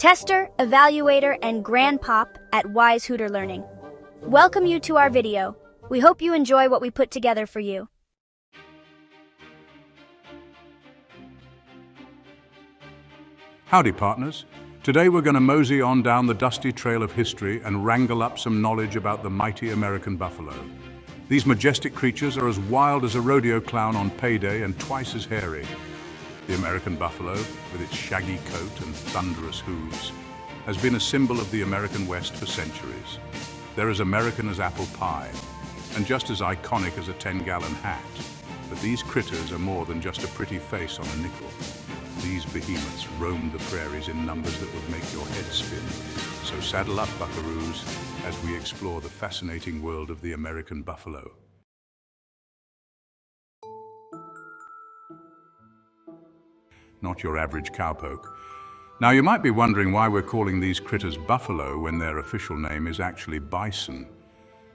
tester, evaluator, and grandpop at Wise Hooter Learning. Welcome you to our video. We hope you enjoy what we put together for you. Howdy, partners. Today we're going to mosey on down the dusty trail of history and wrangle up some knowledge about the mighty American buffalo. These majestic creatures are as wild as a rodeo clown on payday and twice as hairy. The American buffalo, with its shaggy coat and thunderous hooves, has been a symbol of the American West for centuries. They're as American as apple pie, and just as iconic as a 10-gallon hat. But these critters are more than just a pretty face on a nickel. These behemoths roam the prairies in numbers that would make your head spin. So saddle up, buckaroos, as we explore the fascinating world of the American buffalo. Not your average cowpoke. Now you might be wondering why we're calling these critters buffalo when their official name is actually bison.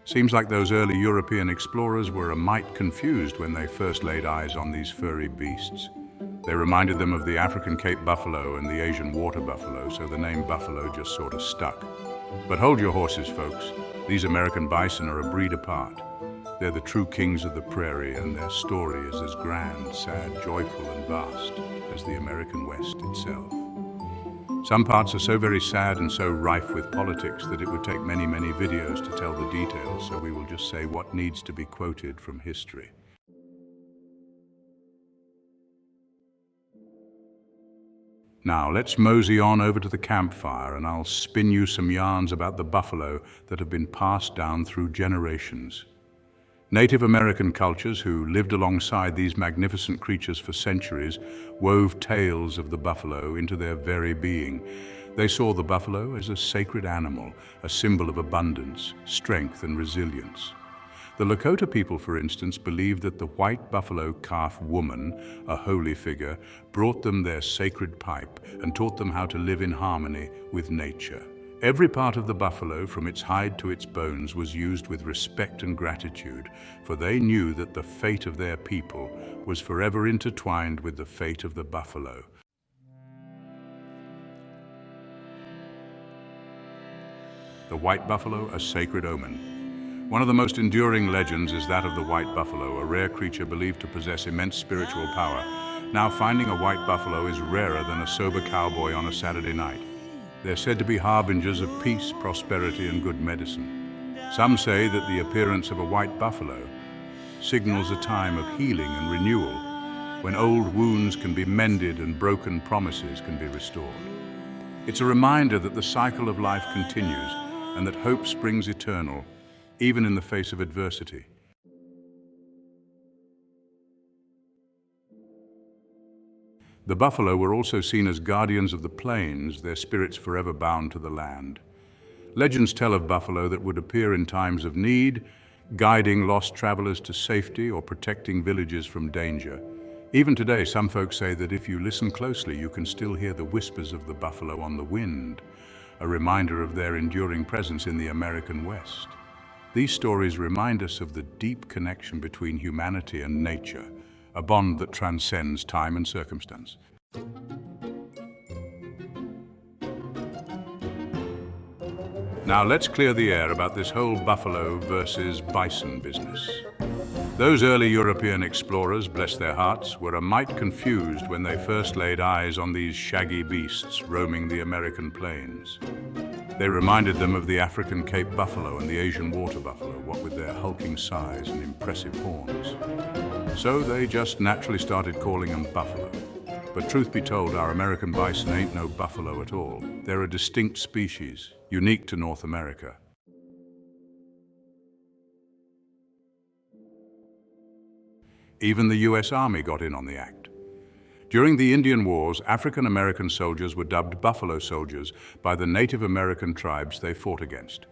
Seems like those early European explorers were a mite confused when they first laid eyes on these furry beasts. They reminded them of the African Cape buffalo and the Asian water buffalo, so the name buffalo just sort of stuck. But hold your horses, folks. These American bison are a breed apart. They're the true kings of the prairie, and their story is as grand, sad, joyful, and vast as the American West itself. Some parts are so very sad and so rife with politics that it would take many, many videos to tell the details, so we will just say what needs to be quoted from history. Now, let's mosey on over to the campfire, and I'll spin you some yarns about the buffalo that have been passed down through generations. Native American cultures who lived alongside these magnificent creatures for centuries wove tales of the buffalo into their very being. They saw the buffalo as a sacred animal, a symbol of abundance, strength, and resilience. The Lakota people, for instance, believed that the white buffalo calf woman, a holy figure, brought them their sacred pipe and taught them how to live in harmony with nature. Every part of the buffalo, from its hide to its bones, was used with respect and gratitude, for they knew that the fate of their people was forever intertwined with the fate of the buffalo. The white buffalo, a sacred omen. One of the most enduring legends is that of the white buffalo, a rare creature believed to possess immense spiritual power. Now, finding a white buffalo is rarer than a sober cowboy on a Saturday night. They're said to be harbingers of peace, prosperity, and good medicine. Some say that the appearance of a white buffalo signals a time of healing and renewal, when old wounds can be mended and broken promises can be restored. It's a reminder that the cycle of life continues and that hope springs eternal, even in the face of adversity. The buffalo were also seen as guardians of the plains, their spirits forever bound to the land. Legends tell of buffalo that would appear in times of need, guiding lost travelers to safety or protecting villages from danger. Even today, some folks say that if you listen closely, you can still hear the whispers of the buffalo on the wind, a reminder of their enduring presence in the American West. These stories remind us of the deep connection between humanity and nature, a bond that transcends time and circumstance. Now let's clear the air about this whole buffalo versus bison business. Those early European explorers, bless their hearts, were a mite confused when they first laid eyes on these shaggy beasts roaming the American plains. They reminded them of the African Cape buffalo and the Asian water buffalo, what with their hulking size and impressive horns. So they just naturally started calling them buffalo. But truth be told, our American bison ain't no buffalo at all. They're a distinct species, unique to North America. Even the US Army got in on the act. During the Indian Wars, African-American soldiers were dubbed Buffalo Soldiers by the Native American tribes they fought against.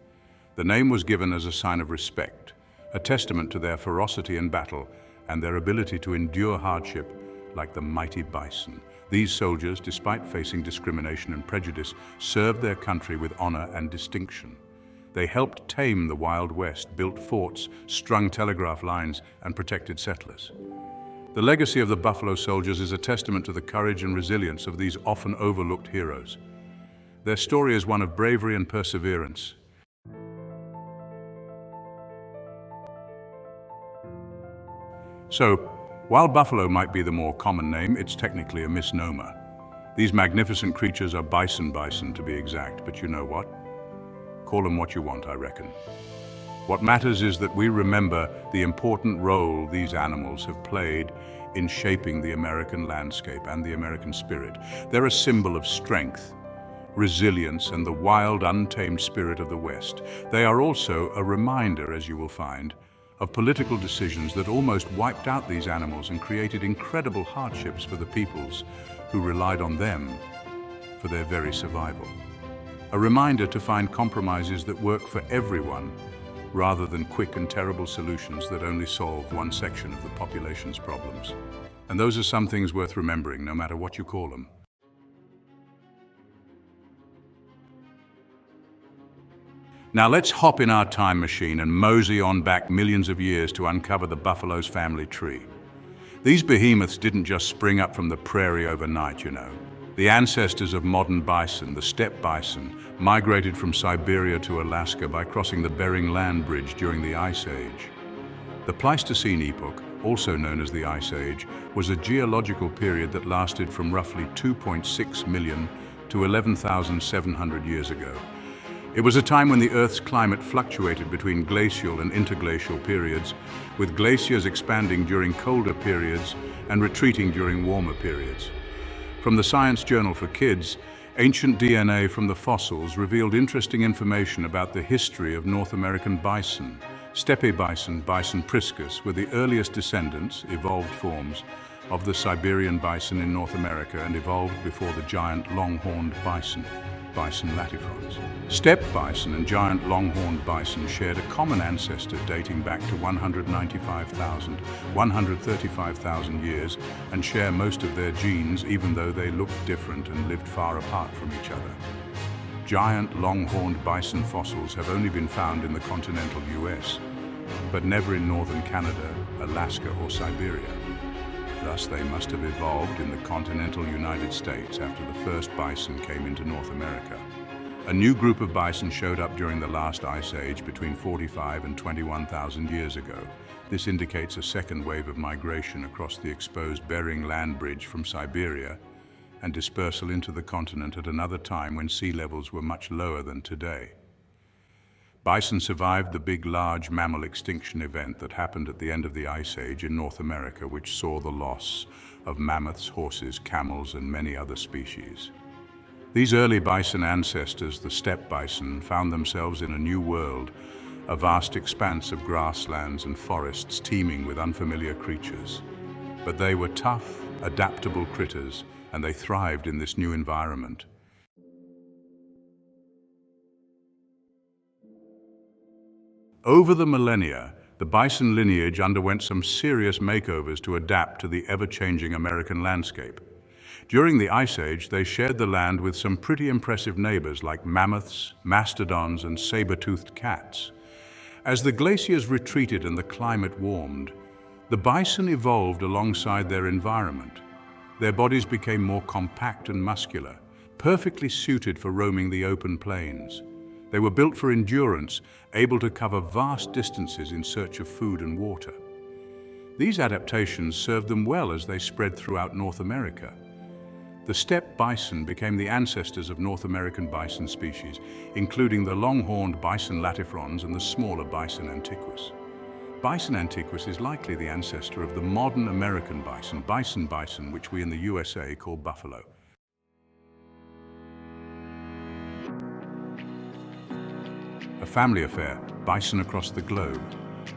The name was given as a sign of respect, a testament to their ferocity in battle and their ability to endure hardship like the mighty bison. These soldiers, despite facing discrimination and prejudice, served their country with honor and distinction. They helped tame the Wild West, built forts, strung telegraph lines, and protected settlers. The legacy of the Buffalo Soldiers is a testament to the courage and resilience of these often overlooked heroes. Their story is one of bravery and perseverance. So, while buffalo might be the more common name, it's technically a misnomer. These magnificent creatures are bison to be exact, but you know what? Call them what you want, I reckon. What matters is that we remember the important role these animals have played in shaping the American landscape and the American spirit. They're a symbol of strength, resilience, and the wild, untamed spirit of the West. They are also a reminder, as you will find, of political decisions that almost wiped out these animals and created incredible hardships for the peoples who relied on them for their very survival. A reminder to find compromises that work for everyone, rather than quick and terrible solutions that only solve one section of the population's problems. And those are some things worth remembering, no matter what you call them. Now let's hop in our time machine and mosey on back millions of years to uncover the buffalo's family tree. These behemoths didn't just spring up from the prairie overnight, you know. The ancestors of modern bison, the steppe bison, migrated from Siberia to Alaska by crossing the Bering Land Bridge during the Ice Age. The Pleistocene epoch, also known as the Ice Age, was a geological period that lasted from roughly 2.6 million to 11,700 years ago. It was a time when the Earth's climate fluctuated between glacial and interglacial periods, with glaciers expanding during colder periods and retreating during warmer periods. From the Science Journal for Kids, ancient DNA from the fossils revealed interesting information about the history of North American bison. Steppe bison, Bison priscus, were the earliest descendants, evolved forms, of the Siberian bison in North America and evolved before the giant long-horned bison, Bison latifrons. Steppe bison and giant long-horned bison shared a common ancestor dating back to 195,000, 135,000 years and share most of their genes even though they looked different and lived far apart from each other. Giant long-horned bison fossils have only been found in the continental US, but never in northern Canada, Alaska or Siberia. Thus, they must have evolved in the continental United States after the first bison came into North America. A new group of bison showed up during the last ice age between 45 and 21,000 years ago. This indicates a second wave of migration across the exposed Bering Land Bridge from Siberia and dispersal into the continent at another time when sea levels were much lower than today. Bison survived the big, large mammal extinction event that happened at the end of the Ice Age in North America, which saw the loss of mammoths, horses, camels, and many other species. These early bison ancestors, the steppe bison, found themselves in a new world, a vast expanse of grasslands and forests teeming with unfamiliar creatures. But they were tough, adaptable critters, and they thrived in this new environment. Over the millennia, the bison lineage underwent some serious makeovers to adapt to the ever-changing American landscape. During the Ice Age, they shared the land with some pretty impressive neighbors like mammoths, mastodons, and saber-toothed cats. As the glaciers retreated and the climate warmed, the bison evolved alongside their environment. Their bodies became more compact and muscular, perfectly suited for roaming the open plains. They were built for endurance, able to cover vast distances in search of food and water. These adaptations served them well as they spread throughout North America. The steppe bison became the ancestors of North American bison species, including the long-horned Bison latifrons and the smaller Bison antiquus. Bison antiquus is likely the ancestor of the modern American bison, bison, which we in the USA call buffalo. A family affair, bison across the globe.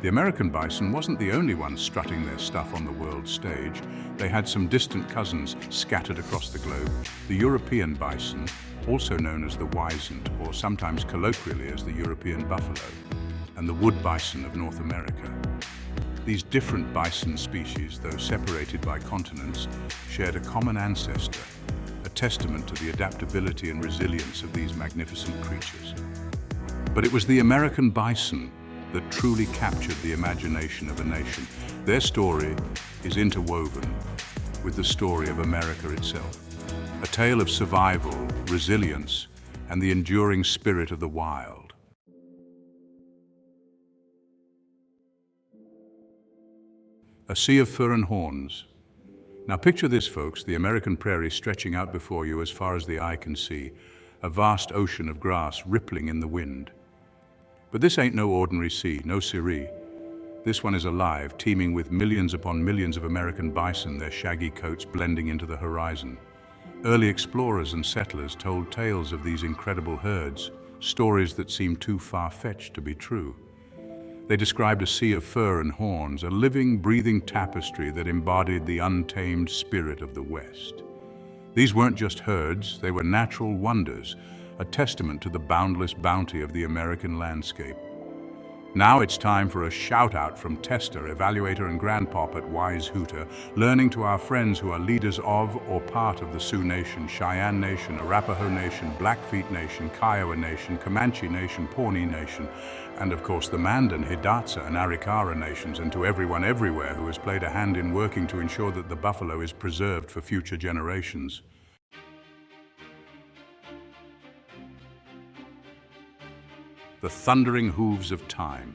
The American bison wasn't the only one strutting their stuff on the world stage. They had some distant cousins scattered across the globe. The European bison, also known as the wisent, or sometimes colloquially as the European buffalo, and the wood bison of North America. These different bison species, though separated by continents, shared a common ancestor, a testament to the adaptability and resilience of these magnificent creatures. But it was the American bison that truly captured the imagination of a nation. Their story is interwoven with the story of America itself. A tale of survival, resilience, and the enduring spirit of the wild. A sea of fur and horns. Now picture this, folks, the American prairie stretching out before you as far as the eye can see, a vast ocean of grass rippling in the wind. But this ain't no ordinary sea, no siree. This one is alive, teeming with millions upon millions of American bison, their shaggy coats blending into the horizon. Early explorers and settlers told tales of these incredible herds, stories that seemed too far-fetched to be true. They described a sea of fur and horns, a living, breathing tapestry that embodied the untamed spirit of the West. These weren't just herds, they were natural wonders, a testament to the boundless bounty of the American landscape. Now it's time for a shout-out from tester, evaluator, and grandpop at Wise Hooter, learning to our friends who are leaders of or part of the Sioux Nation, Cheyenne Nation, Arapaho Nation, Blackfeet Nation, Kiowa Nation, Comanche Nation, Pawnee Nation, and of course the Mandan, Hidatsa, and Arikara Nations, and to everyone everywhere who has played a hand in working to ensure that the buffalo is preserved for future generations. The thundering hooves of time.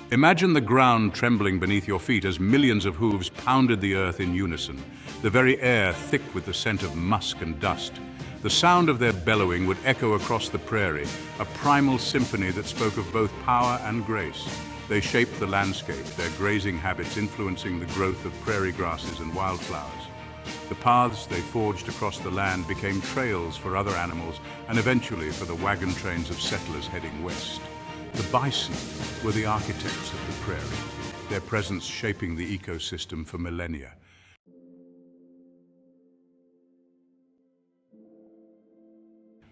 Imagine the ground trembling beneath your feet as millions of hooves pounded the earth in unison, the very air thick with the scent of musk and dust. The sound of their bellowing would echo across the prairie, a primal symphony that spoke of both power and grace. They shaped the landscape, their grazing habits influencing the growth of prairie grasses and wildflowers. The paths they forged across the land became trails for other animals and eventually for the wagon trains of settlers heading west. The bison were the architects of the prairie, their presence shaping the ecosystem for millennia.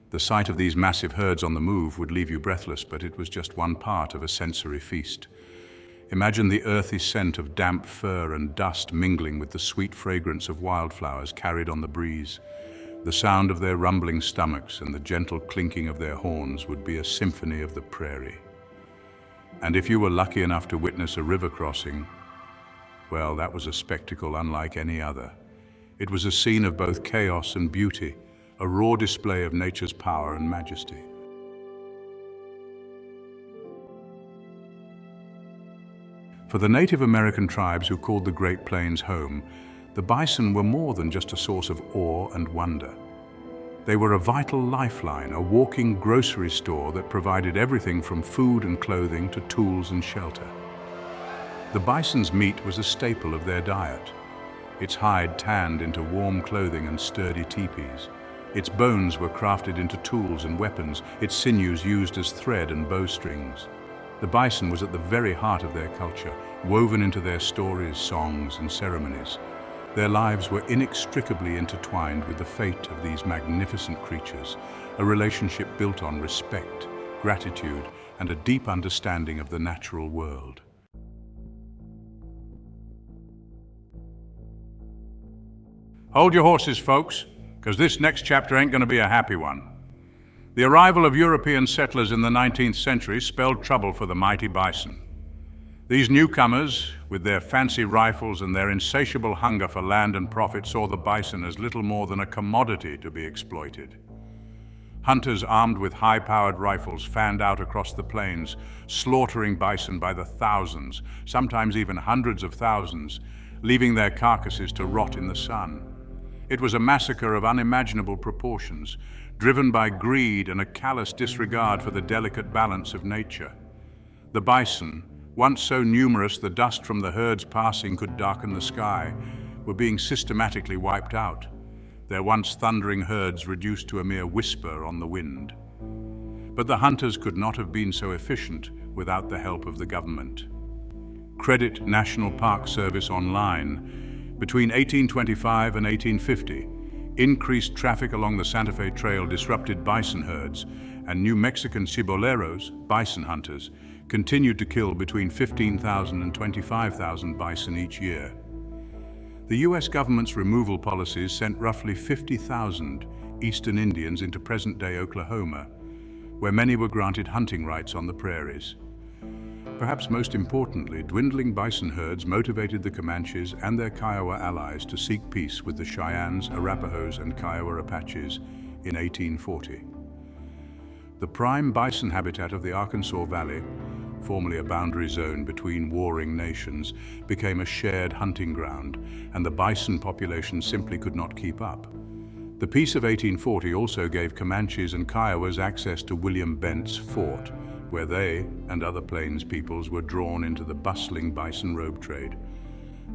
The sight of these massive herds on the move would leave you breathless, but it was just one part of a sensory feast. Imagine the earthy scent of damp fur and dust mingling with the sweet fragrance of wildflowers carried on the breeze. The sound of their rumbling stomachs and the gentle clinking of their horns would be a symphony of the prairie. And if you were lucky enough to witness a river crossing, well, that was a spectacle unlike any other. It was a scene of both chaos and beauty, a raw display of nature's power and majesty. For the Native American tribes who called the Great Plains home, the bison were more than just a source of awe and wonder. They were a vital lifeline, a walking grocery store that provided everything from food and clothing to tools and shelter. The bison's meat was a staple of their diet, its hide tanned into warm clothing and sturdy teepees. Its bones were crafted into tools and weapons, its sinews used as thread and bowstrings. The bison was at the very heart of their culture, woven into their stories, songs, and ceremonies. Their lives were inextricably intertwined with the fate of these magnificent creatures, a relationship built on respect, gratitude, and a deep understanding of the natural world. Hold your horses, folks, because this next chapter ain't going to be a happy one. The arrival of European settlers in the 19th century spelled trouble for the mighty bison. These newcomers, with their fancy rifles and their insatiable hunger for land and profit, saw the bison as little more than a commodity to be exploited. Hunters armed with high-powered rifles fanned out across the plains, slaughtering bison by the thousands, sometimes even hundreds of thousands, leaving their carcasses to rot in the sun. It was a massacre of unimaginable proportions, driven by greed and a callous disregard for the delicate balance of nature. The bison, once so numerous the dust from the herds passing could darken the sky, were being systematically wiped out, their once thundering herds reduced to a mere whisper on the wind. But the hunters could not have been so efficient without the help of the government. Credit National Park Service online. Between 1825 and 1850, increased traffic along the Santa Fe Trail disrupted bison herds, and New Mexican ciboleros, bison hunters, continued to kill between 15,000 and 25,000 bison each year. The U.S. government's removal policies sent roughly 50,000 Eastern Indians into present-day Oklahoma, where many were granted hunting rights on the prairies. Perhaps most importantly, dwindling bison herds motivated the Comanches and their Kiowa allies to seek peace with the Cheyennes, Arapahoes, and Kiowa Apaches in 1840. The prime bison habitat of the Arkansas Valley, formerly a boundary zone between warring nations, became a shared hunting ground, and the bison population simply could not keep up. The Peace of 1840 also gave Comanches and Kiowas access to William Bent's fort, where they and other plains peoples were drawn into the bustling bison robe trade.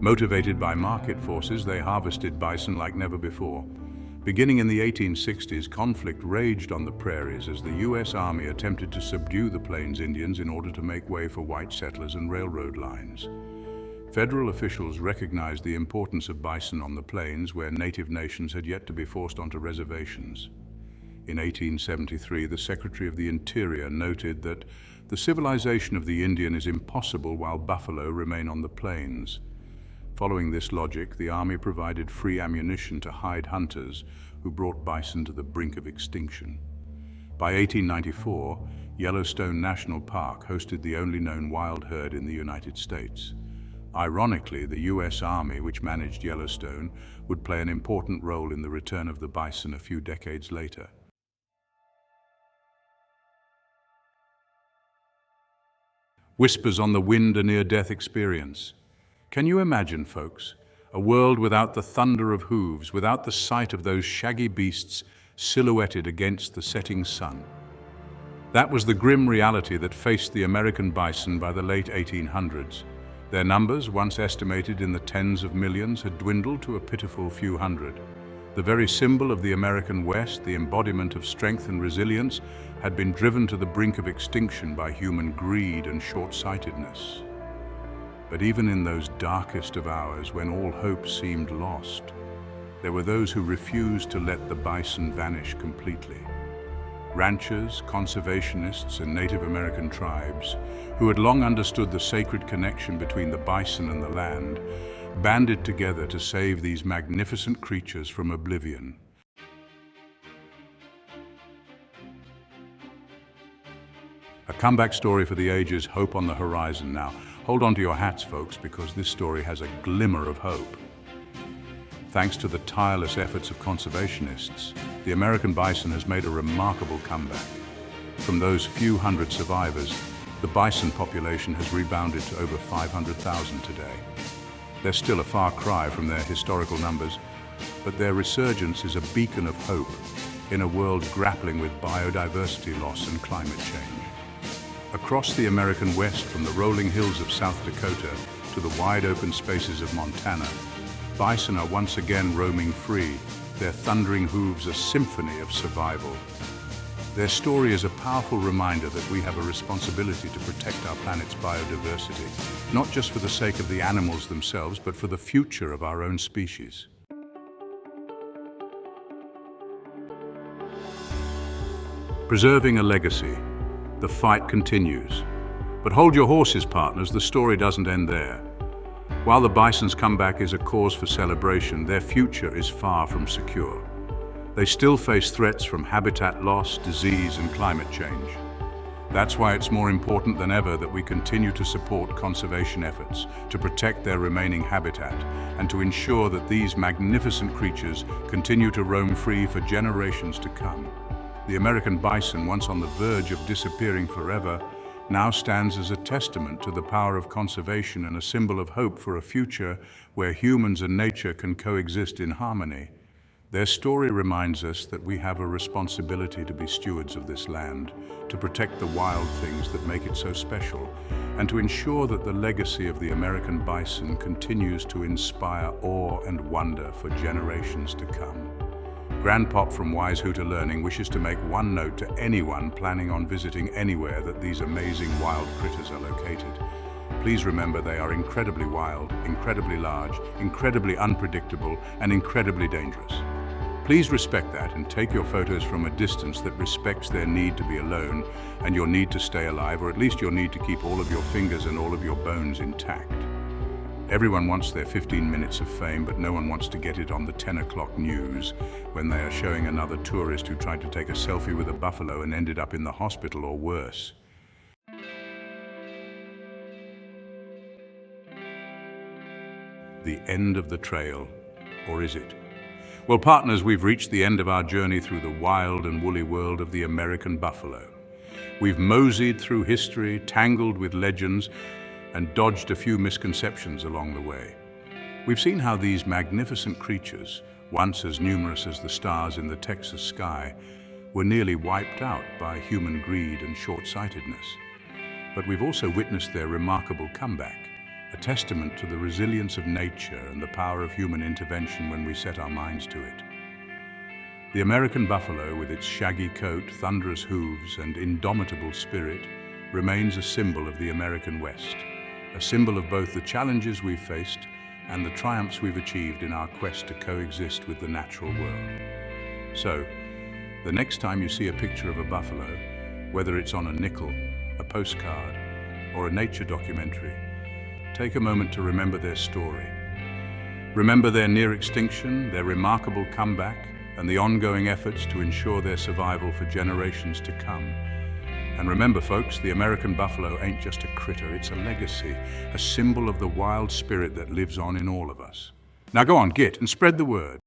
Motivated by market forces, they harvested bison like never before. Beginning in the 1860s, conflict raged on the prairies as the U.S. Army attempted to subdue the Plains Indians in order to make way for white settlers and railroad lines. Federal officials recognized the importance of bison on the plains, where native nations had yet to be forced onto reservations. In 1873, the Secretary of the Interior noted that the civilization of the Indian is impossible while buffalo remain on the plains. Following this logic, the Army provided free ammunition to hide hunters who brought bison to the brink of extinction. By 1894, Yellowstone National Park hosted the only known wild herd in the United States. Ironically, the U.S. Army, which managed Yellowstone, would play an important role in the return of the bison a few decades later. Whispers on the wind, a near-death experience. Can you imagine, folks, a world without the thunder of hooves, without the sight of those shaggy beasts silhouetted against the setting sun? That was the grim reality that faced the American bison by the late 1800s. Their numbers, once estimated in the tens of millions, had dwindled to a pitiful few hundred. The very symbol of the American West, the embodiment of strength and resilience, had been driven to the brink of extinction by human greed and short-sightedness. But even in those darkest of hours, when all hope seemed lost, there were those who refused to let the bison vanish completely. Ranchers, conservationists, and Native American tribes, who had long understood the sacred connection between the bison and the land, banded together to save these magnificent creatures from oblivion. A comeback story for the ages, hope on the horizon now. Hold on to your hats, folks, because this story has a glimmer of hope. Thanks to the tireless efforts of conservationists, the American bison has made a remarkable comeback. From those few hundred survivors, the bison population has rebounded to over 500,000 today. They're still a far cry from their historical numbers, but their resurgence is a beacon of hope in a world grappling with biodiversity loss and climate change. Across the American West, from the rolling hills of South Dakota to the wide open spaces of Montana, bison are once again roaming free, their thundering hooves a symphony of survival. Their story is a powerful reminder that we have a responsibility to protect our planet's biodiversity, not just for the sake of the animals themselves, but for the future of our own species. Preserving a legacy. The fight continues. But hold your horses, partners, the story doesn't end there. While the bison's comeback is a cause for celebration, their future is far from secure. They still face threats from habitat loss, disease, and climate change. That's why it's more important than ever that we continue to support conservation efforts, to protect their remaining habitat, and to ensure that these magnificent creatures continue to roam free for generations to come. The American bison, once on the verge of disappearing forever, now stands as a testament to the power of conservation and a symbol of hope for a future where humans and nature can coexist in harmony. Their story reminds us that we have a responsibility to be stewards of this land, to protect the wild things that make it so special, and to ensure that the legacy of the American bison continues to inspire awe and wonder for generations to come. Grandpop from Wise Hooter Learning wishes to make one note to anyone planning on visiting anywhere that these amazing wild critters are located. Please remember they are incredibly wild, incredibly large, incredibly unpredictable, and incredibly dangerous. Please respect that and take your photos from a distance that respects their need to be alone and your need to stay alive, or at least your need to keep all of your fingers and all of your bones intact. Everyone wants their 15 minutes of fame, but no one wants to get it on the 10 o'clock news when they are showing another tourist who tried to take a selfie with a buffalo and ended up in the hospital or worse. The end of the trail, or is it? Well, partners, we've reached the end of our journey through the wild and woolly world of the American buffalo. We've moseyed through history, tangled with legends, and dodged a few misconceptions along the way. We've seen how these magnificent creatures, once as numerous as the stars in the Texas sky, were nearly wiped out by human greed and short-sightedness. But we've also witnessed their remarkable comeback, a testament to the resilience of nature and the power of human intervention when we set our minds to it. The American buffalo, with its shaggy coat, thunderous hooves, and indomitable spirit, remains a symbol of the American West, a symbol of both the challenges we've faced and the triumphs we've achieved in our quest to coexist with the natural world. So, the next time you see a picture of a buffalo, whether it's on a nickel, a postcard, or a nature documentary, take a moment to remember their story. Remember their near extinction, their remarkable comeback, and the ongoing efforts to ensure their survival for generations to come. And remember, folks, the American buffalo ain't just a critter, it's a legacy, a symbol of the wild spirit that lives on in all of us. Now go on, git and spread the word.